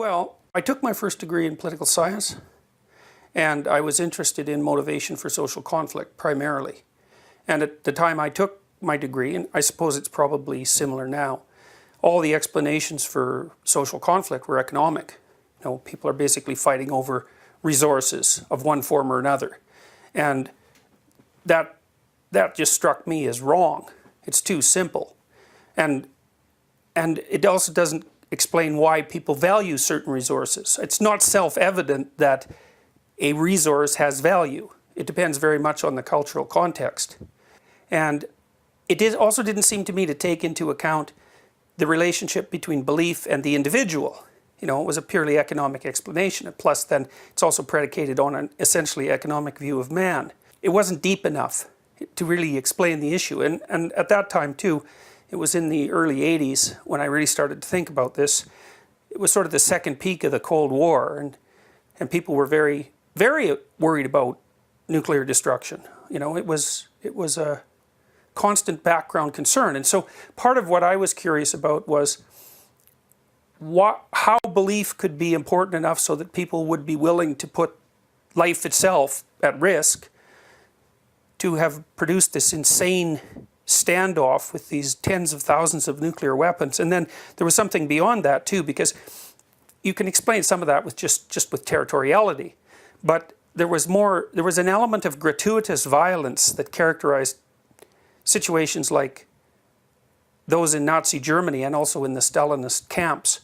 Well, I took my first degree in political science, and I was interested in motivation for social conflict primarily. And at the time I took my degree, and I suppose it's probably similar now, all the explanations for social conflict were economic. You know, people are basically fighting over resources of one form or another. And that just struck me as wrong. It's too simple. And it also doesn't explain why people value certain resources. It's not self-evident that a resource has value. It depends very much on the cultural context. And it also didn't seem to me to take into account the relationship between belief and the individual. You know, it was a purely economic explanation. And plus, then, it's also predicated on an essentially economic view of man. It wasn't deep enough to really explain the issue. And at that time, too, it was in the early 80s when I really started to think about this. It was sort of the second peak of the Cold War, and people were very, very worried about nuclear destruction. You know, it was a constant background concern. And so part of what I was curious about was how belief could be important enough so that people would be willing to put life itself at risk to have produced this insane standoff with these tens of thousands of nuclear weapons. And then there was something beyond that too, because you can explain some of that with just with territoriality. But there was an element of gratuitous violence that characterized situations like those in Nazi Germany and also in the Stalinist camps,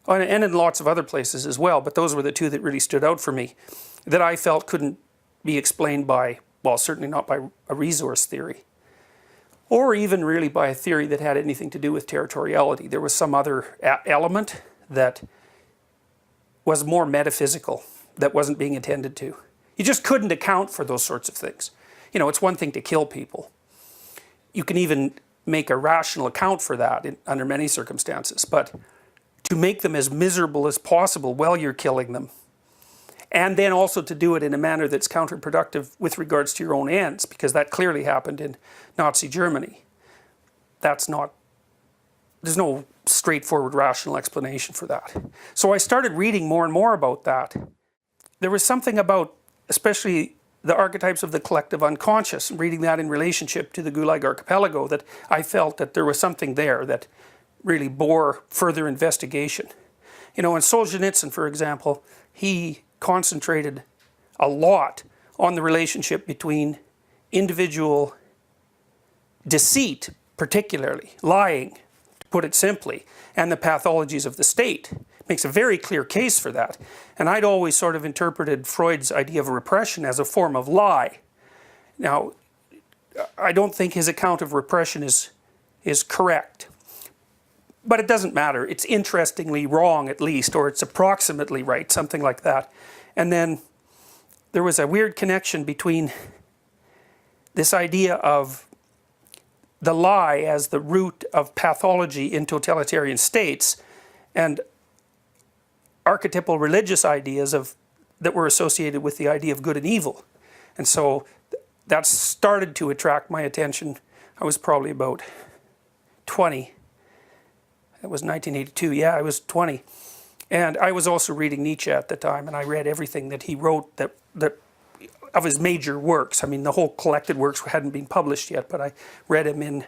and in lots of other places as well, but those were the two that really stood out for me, that I felt couldn't be explained by, well, certainly not by a resource theory, or even really by a theory that had anything to do with territoriality. There was some other element that was more metaphysical, that wasn't being attended to. You just couldn't account for those sorts of things. You know, it's one thing to kill people. You can even make a rational account for that under many circumstances, but to make them as miserable as possible while you're killing them, and then also to do it in a manner that's counterproductive with regards to your own ends, because that clearly happened in Nazi Germany. There's no straightforward rational explanation for that. So I started reading more and more about that. There was something about, especially the archetypes of the collective unconscious, reading that in relationship to the Gulag Archipelago, that I felt that there was something there that really bore further investigation. You know, in Solzhenitsyn, for example, he concentrated a lot on the relationship between individual deceit, particularly lying, to put it simply, and the pathologies of the state. Makes a very clear case for that. And I'd always sort of interpreted Freud's idea of repression as a form of lie. Now, I don't think his account of repression is correct. But it doesn't matter. It's interestingly wrong, at least, or it's approximately right, something like that. And then there was a weird connection between this idea of the lie as the root of pathology in totalitarian states and archetypal religious ideas that were associated with the idea of good and evil. And so that started to attract my attention. I was probably about 20. It was 1982, yeah, I was 20. And I was also reading Nietzsche at the time, and I read everything that he wrote that of his major works. I mean, the whole collected works hadn't been published yet, but I read him in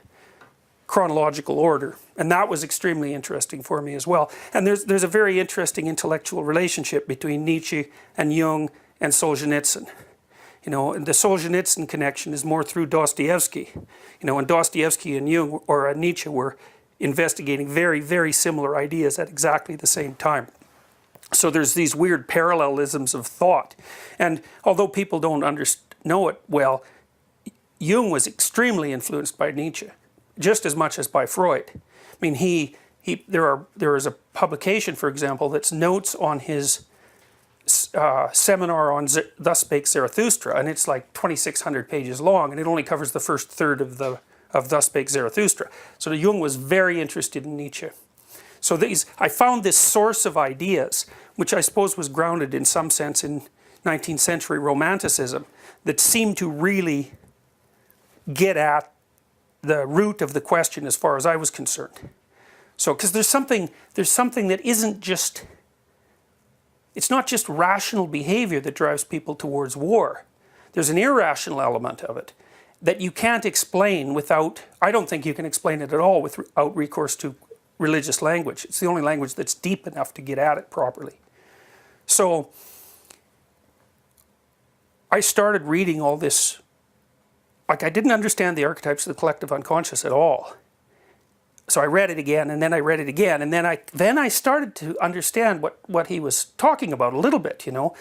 chronological order. And that was extremely interesting for me as well. And there's a very interesting intellectual relationship between Nietzsche and Jung and Solzhenitsyn. You know, and the Solzhenitsyn connection is more through Dostoevsky. You know, and Dostoevsky and Jung, or Nietzsche, were investigating very, very similar ideas at exactly the same time. So there's these weird parallelisms of thought. And although people don't know it well, Jung was extremely influenced by Nietzsche, just as much as by Freud. I mean, there is a publication, for example, that's notes on his seminar on Thus Spake Zarathustra, and it's like 2,600 pages long, and it only covers the first third of Thus Spake Zarathustra. So Jung was very interested in Nietzsche. So I found this source of ideas, which I suppose was grounded in some sense in 19th century Romanticism, that seemed to really get at the root of the question as far as I was concerned. So, because there's something that isn't just it's not just rational behavior that drives people towards war. There's an irrational element of it that you can't explain without, I don't think you can explain it at all without recourse to religious language. It's the only language that's deep enough to get at it properly. So I started reading all this, like I didn't understand the archetypes of the collective unconscious at all. So I read it again, and then I read it again, and then I started to understand what he was talking about a little bit, you know.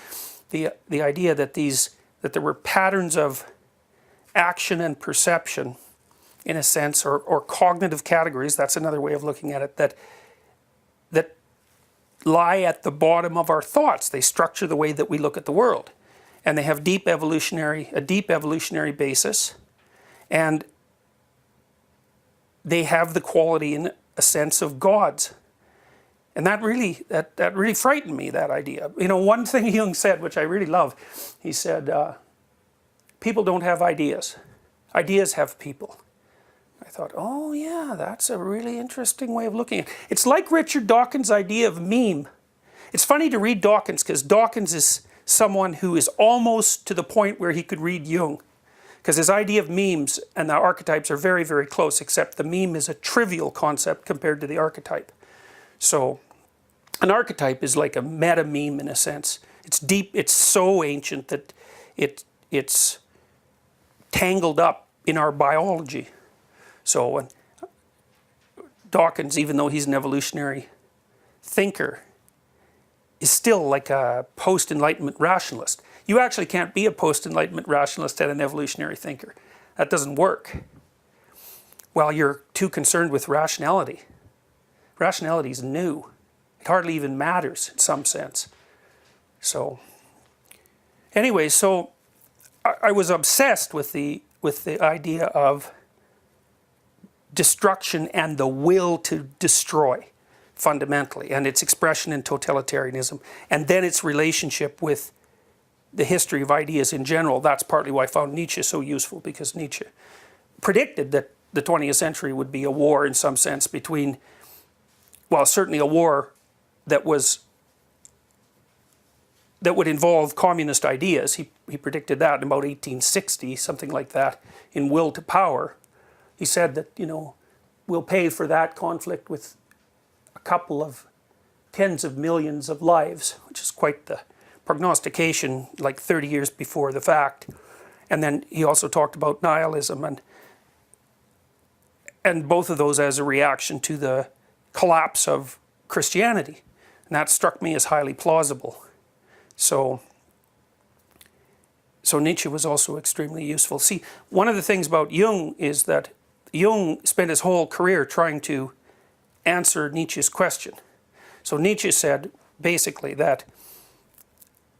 The idea that there were patterns of action and perception, in a sense, or cognitive categories, that's another way of looking at it, that lie at the bottom of our thoughts. They structure the way that we look at the world. And they have a deep evolutionary basis, and they have the quality, in a sense, of gods. And that really frightened me, that idea. You know, one thing Jung said, which I really love, he said, people don't have ideas. Ideas have people. I thought, oh yeah, that's a really interesting way of looking at it. It's like Richard Dawkins' idea of meme. It's funny to read Dawkins, because Dawkins is someone who is almost to the point where he could read Jung. Because his idea of memes and the archetypes are very, very close, except the meme is a trivial concept compared to the archetype. So an archetype is like a meta meme in a sense. It's deep, it's so ancient that it's tangled up in our biology. So Dawkins, even though he's an evolutionary thinker, is still like a post-Enlightenment rationalist. You actually can't be a post-Enlightenment rationalist and an evolutionary thinker. That doesn't work. While you're too concerned with rationality. Rationality is new. It hardly even matters in some sense. So, anyway, so I was obsessed with the idea of destruction and the will to destroy, fundamentally, and its expression in totalitarianism, and then its relationship with the history of ideas in general. That's partly why I found Nietzsche so useful, because Nietzsche predicted that the 20th century would be a war in some sense between, well, certainly a war that would involve communist ideas. He predicted that in about 1860, something like that, in Will to Power. He said that, you know, we'll pay for that conflict with a couple of tens of millions of lives, which is quite the prognostication, like 30 years before the fact. And then he also talked about nihilism, and both of those as a reaction to the collapse of Christianity. And that struck me as highly plausible. So Nietzsche was also extremely useful. See, one of the things about Jung is that Jung spent his whole career trying to answer Nietzsche's question. So Nietzsche said, basically, that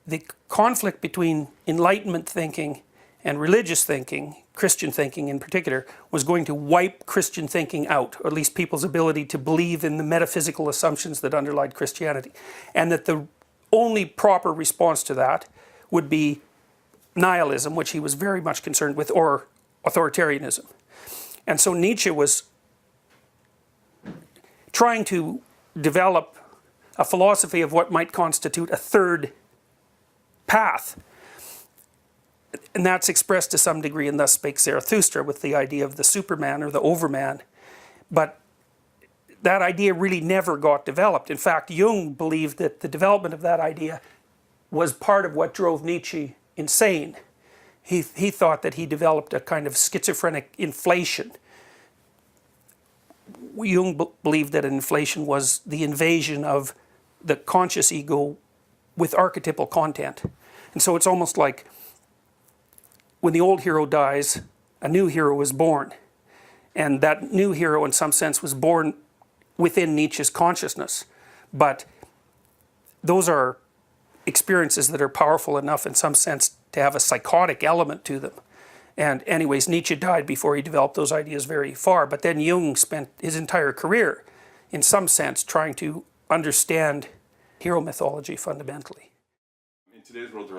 the conflict between Enlightenment thinking and religious thinking, Christian thinking in particular, was going to wipe Christian thinking out, or at least people's ability to believe in the metaphysical assumptions that underlied Christianity. And that the only proper response to that would be nihilism, which he was very much concerned with, or authoritarianism. And so Nietzsche was trying to develop a philosophy of what might constitute a third path. And that's expressed to some degree in Thus Spake Zarathustra, with the idea of the Superman or the Overman. But that idea really never got developed. In fact, Jung believed that the development of that idea was part of what drove Nietzsche insane. He thought that he developed a kind of schizophrenic inflation. Jung believed that inflation was the invasion of the conscious ego with archetypal content. And so it's almost like when the old hero dies, a new hero is born. And that new hero, in some sense, was born within Nietzsche's consciousness. But those are experiences that are powerful enough, in some sense, to have a psychotic element to them. And anyways, Nietzsche died before he developed those ideas very far. But then Jung spent his entire career, in some sense, trying to understand hero mythology fundamentally. In today's world, there are